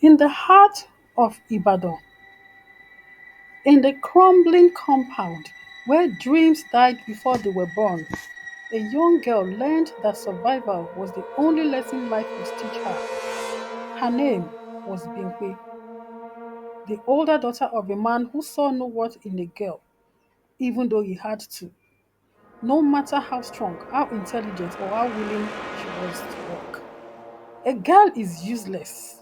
In the heart of Ibadan, in the crumbling compound where dreams died before they were born, a young girl learned that survival was the only lesson life would teach her. Her name was Binkwe, the older daughter of a man who saw no worth in a girl, even though he had to, no matter how strong, how intelligent, or how willing she was to work. A girl is useless.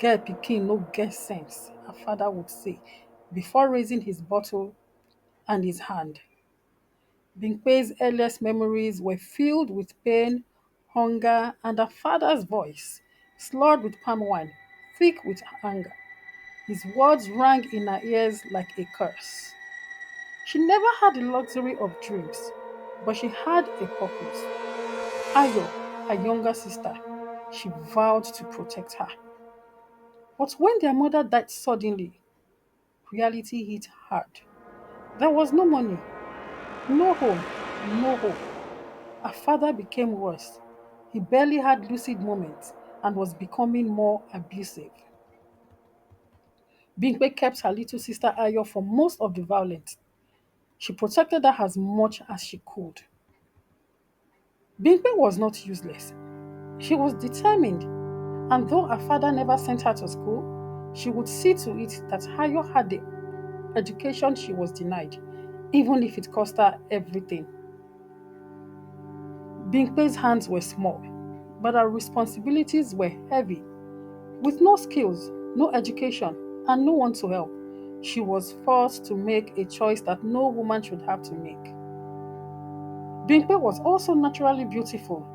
Girl pikin no get sense, her father would say before raising his bottle and his hand. Binkwe's earliest memories were filled with pain, hunger, and her father's voice, slurred with palm wine, thick with anger. His words rang in her ears like a curse. She never had the luxury of dreams, but she had a purpose. Ayo, her younger sister, she vowed to protect her. But when their mother died suddenly, reality hit hard. There was no money, no home, no hope. Her father became worse. He barely had lucid moments and was becoming more abusive. Bimpe kept her little sister Ayo from most of the violence. She protected her as much as she could. Bimpe was not useless. She was determined, and though her father never sent her to school, she would see to it that Ayo had the education she was denied, even if it cost her everything. Bimpe's hands were small, but her responsibilities were heavy. With no skills, no education, and no one to help, she was forced to make a choice that no woman should have to make. Bimpe was also naturally beautiful.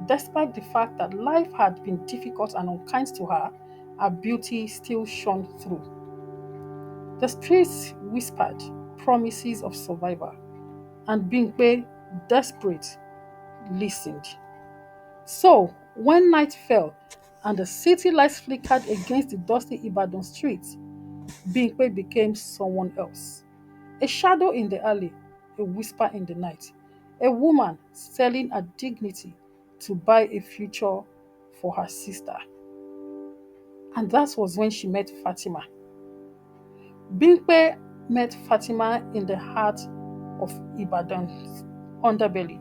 Despite the fact that life had been difficult and unkind to her, her beauty still shone through. The streets whispered promises of survival, and Bimpe, desperate, listened. So, when night fell and the city lights flickered against the dusty Ibadan streets, Bimpe became someone else. A shadow in the alley, a whisper in the night, a woman selling her dignity to buy a future for her sister. And that was when she met Fatima. Bimpe met Fatima in the heart of Ibadan's underbelly,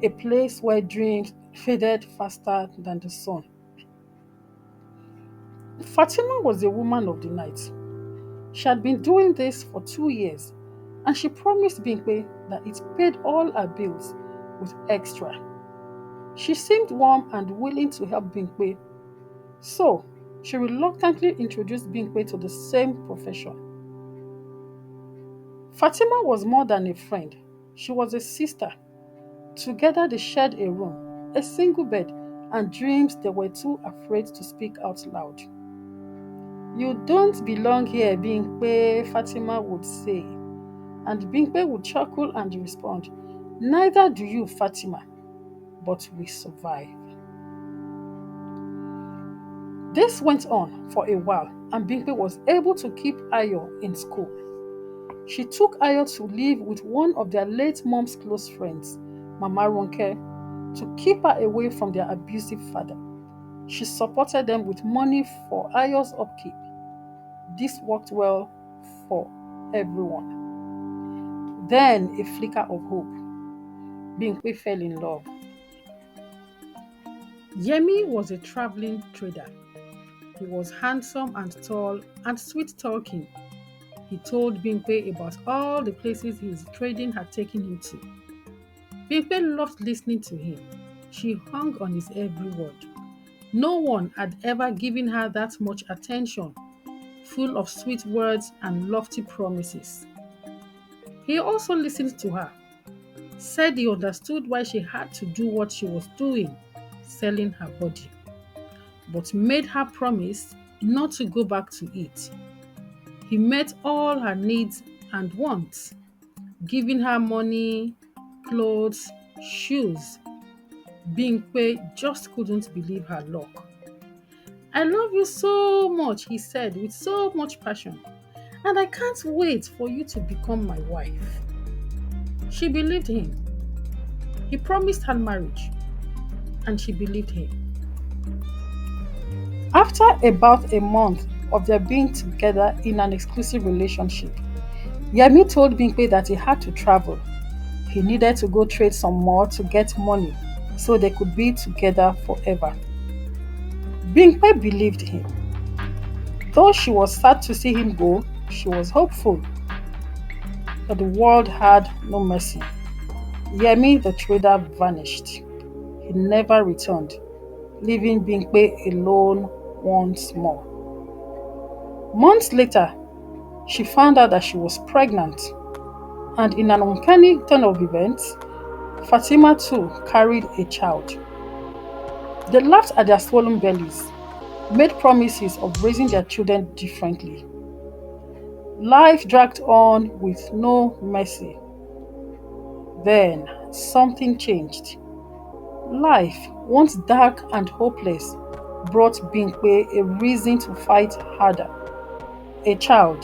a place where dreams faded faster than the sun. Fatima was a woman of the night. She had been doing this for 2 years, and she promised Bimpe that it paid all her bills with extra. She seemed warm and willing to help Bimpe, so she reluctantly introduced Bimpe to the same profession. Fatima was more than a friend. She was a sister. Together they shared a room, a single bed, and dreams they were too afraid to speak out loud. You don't belong here, Bimpe, Fatima would say. And Bimpe would chuckle and respond, neither do you, Fatima, but we survive. This went on for a while, and Bimpe was able to keep Ayo in school. She took Ayo to live with one of their late mom's close friends, Mama Ronke, to keep her away from their abusive father. She supported them with money for Ayo's upkeep. This worked well for everyone. Then a flicker of hope. Bimpe fell in love. Yemi was a traveling trader. He was handsome and tall and sweet talking. He told Bimpe about all the places his trading had taken him to. Bimpe loved listening to him. She hung on his every word. No one had ever given her that much attention, full of sweet words and lofty promises. He also listened to her, said he understood why she had to do what she was doing, selling her body, but made her promise not to go back to it. He met all her needs and wants, giving her money, clothes, shoes. Bimpe just couldn't believe her luck. I love you so much, he said with so much passion, and I can't wait for you to become my wife. She believed him. He promised her marriage, and she believed him. After about a month of their being together in an exclusive relationship, Yemi told Bimpe that he had to travel. He needed to go trade some more to get money so they could be together forever. Bimpe believed him. Though she was sad to see him go, she was hopeful that the world had no mercy. Yemi the trader vanished. He never returned, leaving Bimpe alone once more. Months later, she found out that she was pregnant, and in an uncanny turn of events, Fatima too carried a child. They laughed at their swollen bellies, made promises of raising their children differently. Life dragged on with no mercy. Then something changed. Life, once dark and hopeless, brought Bimpe a reason to fight harder. A child,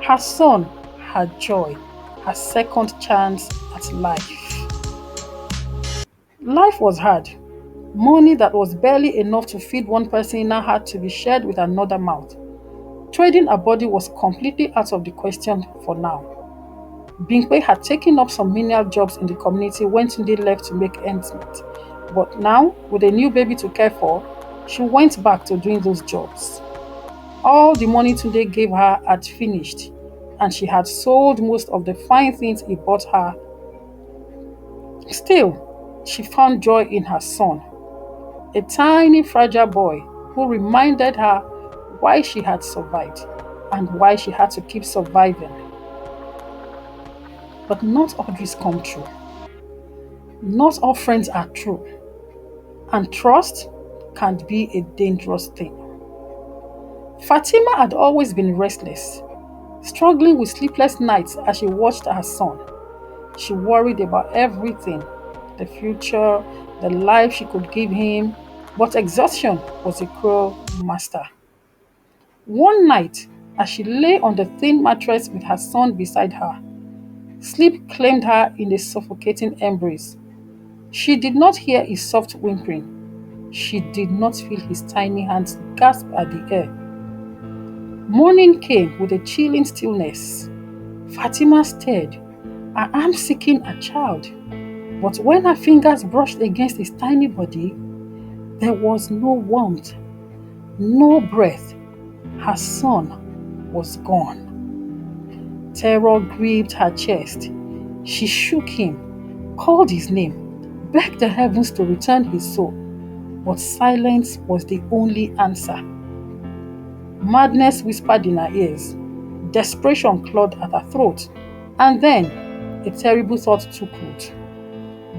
her son, her joy, her second chance at life. Life was hard. Money that was barely enough to feed one person now had to be shared with another mouth. Trading a body was completely out of the question for now. Bimpe had taken up some menial jobs in the community when Tunde left to make ends meet. But now, with a new baby to care for, she went back to doing those jobs. All the money Tunde gave her had finished, and she had sold most of the fine things he bought her. Still, she found joy in her son, a tiny fragile boy who reminded her why she had survived and why she had to keep surviving. But not all dreams come true. Not all friends are true, and trust can be a dangerous thing. Fatima had always been restless, struggling with sleepless nights as she watched her son. She worried about everything, the future, the life she could give him, but exhaustion was a cruel master. One night, as she lay on the thin mattress with her son beside her, sleep claimed her in a suffocating embrace. She did not hear his soft whimpering. She did not feel his tiny hands gasp at the air. Morning came with a chilling stillness. Fatima stared, her arm seeking a child. But when her fingers brushed against his tiny body, there was no warmth, no breath. Her son was gone. Terror gripped her chest. She shook him, called his name, begged the heavens to return his soul. But silence was the only answer. Madness whispered in her ears. Desperation clawed at her throat. And then a terrible thought took root.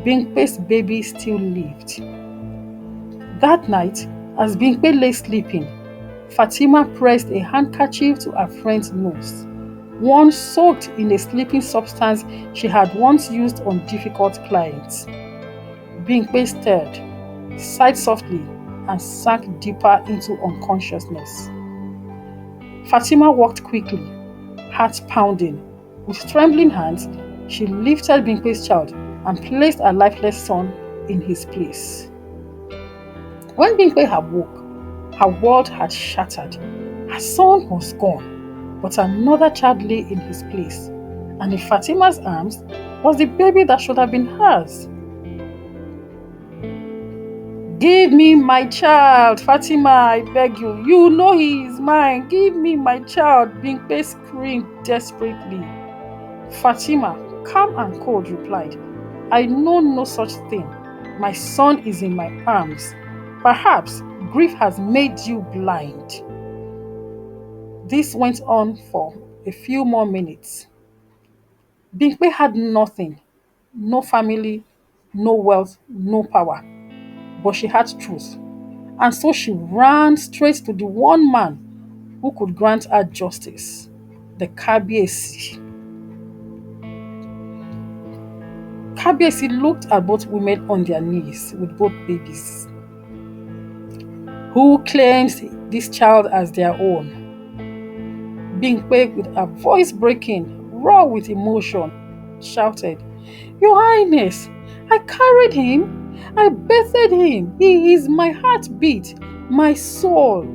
Bimpe's baby still lived. That night, as Bimpe lay sleeping, Fatima pressed a handkerchief to her friend's nose, one soaked in a sleeping substance she had once used on difficult clients. Bimpe stirred, sighed softly, and sank deeper into unconsciousness. Fatima walked quickly, heart pounding. With trembling hands, she lifted Bimpe's child and placed her lifeless son in his place. When Bimpe awoke, her world had shattered. Her son was gone, but another child lay in his place, and in Fatima's arms was the baby that should have been hers. Give me my child, Fatima, I beg you. You know he is mine. Give me my child, Bimpe screamed desperately. Fatima, calm and cold, replied, I know no such thing. My son is in my arms. Perhaps grief has made you blind. This went on for a few more minutes. Bimpe had nothing, no family, no wealth, no power. But she had truth. And so she ran straight to the one man who could grant her justice, the Kabiesi. Kabiesi looked at both women on their knees with both babies. Who claims this child as their own? Bimpe, with her voice breaking, raw with emotion, shouted, Your Highness, I carried him. I birthed him. He is my heartbeat. My soul,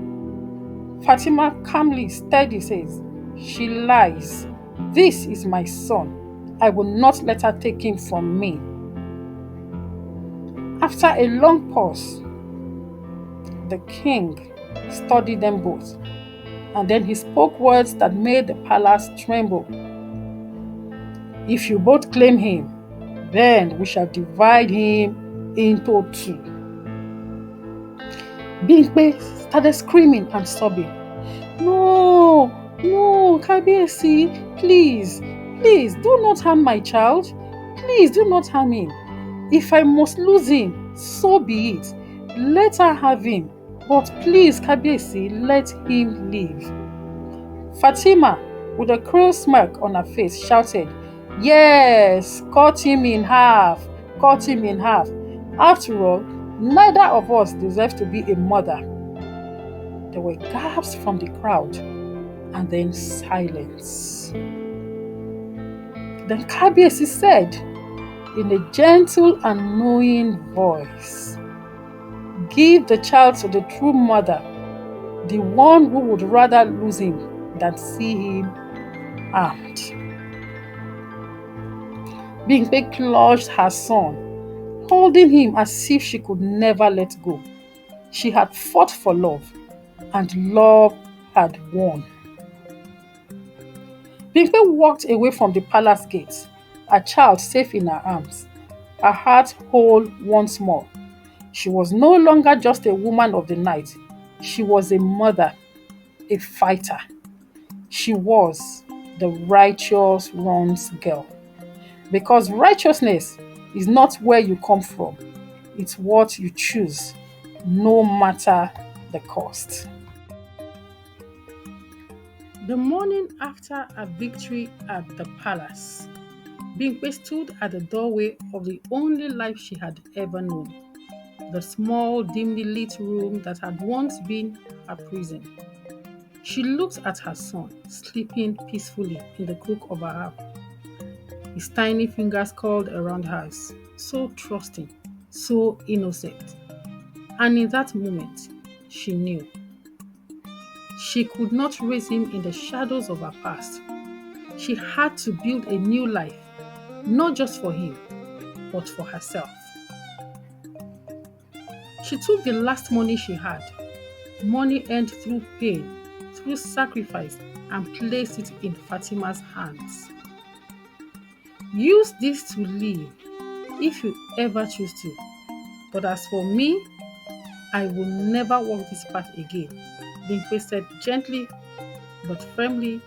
Fatima calmly, steady says, she lies. This is my son. I will not let her take him from me. After a long pause, the king studied them both, and then he spoke words that made the palace tremble. If you both claim him, then we shall divide him into two. Bimpe started screaming and sobbing. No, no, Kabiyesi, please, please do not harm my child. Please do not harm him. If I must lose him, so be it. Let her have him. But please, Kabiyesi, let him live. Fatima, with a cruel smirk on her face, shouted, yes, cut him in half, cut him in half. After all, neither of us deserves to be a mother. There were gasps from the crowd, and then silence. Then Kabiyesi said, in a gentle and knowing voice, give the child to the true mother, the one who would rather lose him than see him harmed. Bimpe clutched her son, holding him as if she could never let go. She had fought for love, and love had won. Bimpe walked away from the palace gate, a child safe in her arms, her heart whole once more. She was no longer just a woman of the night. She was a mother, a fighter. She was the righteous runs girl. Because righteousness is not where you come from, it's what you choose, no matter the cost. The morning after a victory at the palace, Bimpe stood at the doorway of the only life she had ever known, the small, dimly lit room that had once been her prison. She looked at her son, sleeping peacefully in the crook of her arm. His tiny fingers curled around hers, so trusting, so innocent. And in that moment, she knew. She could not raise him in the shadows of her past. She had to build a new life, not just for him, but for herself. She took the last money she had, money earned through pain, through sacrifice, and placed it in Fatima's hands. Use this to live if you ever choose to. But as for me, I will never walk this path again, Bimpe said gently but firmly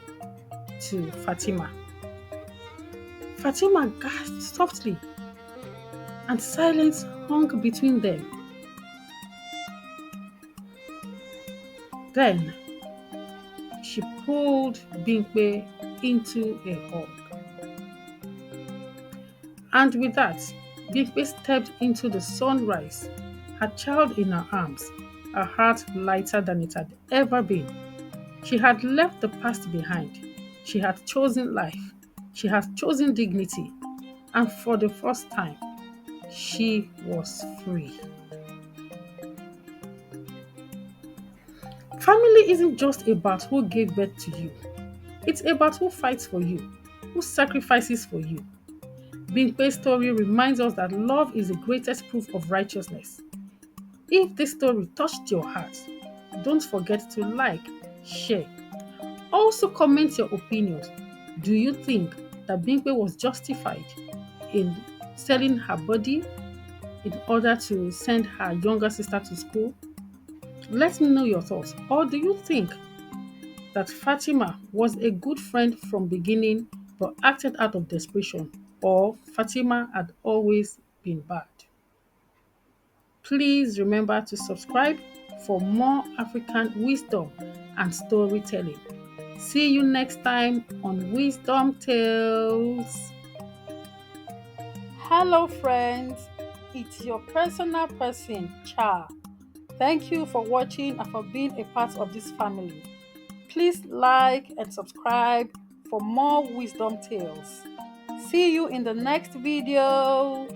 to Fatima. Fatima gasped softly, and silence hung between them. Then she pulled Bimpe into a hug. And with that, Bimpe stepped into the sunrise, her child in her arms, her heart lighter than it had ever been. She had left the past behind. She had chosen life. She had chosen dignity. And for the first time, she was free. Family isn't just about who gave birth to you. It's about who fights for you, who sacrifices for you. Bimpe's story reminds us that love is the greatest proof of righteousness. If this story touched your heart, don't forget to like, share. Also comment your opinions. Do you think that Bimpe was justified in selling her body in order to send her younger sister to school? Let me know your thoughts. Or do you think that Fatima was a good friend from beginning but acted out of desperation, or Fatima had always been bad? Please remember to subscribe for more African wisdom and storytelling. See you next time on Wisdom Tales. Hello friends, it's your personal person, Cha. Thank you for watching and for being a part of this family. Please like and subscribe for more wisdom tales. See you in the next video.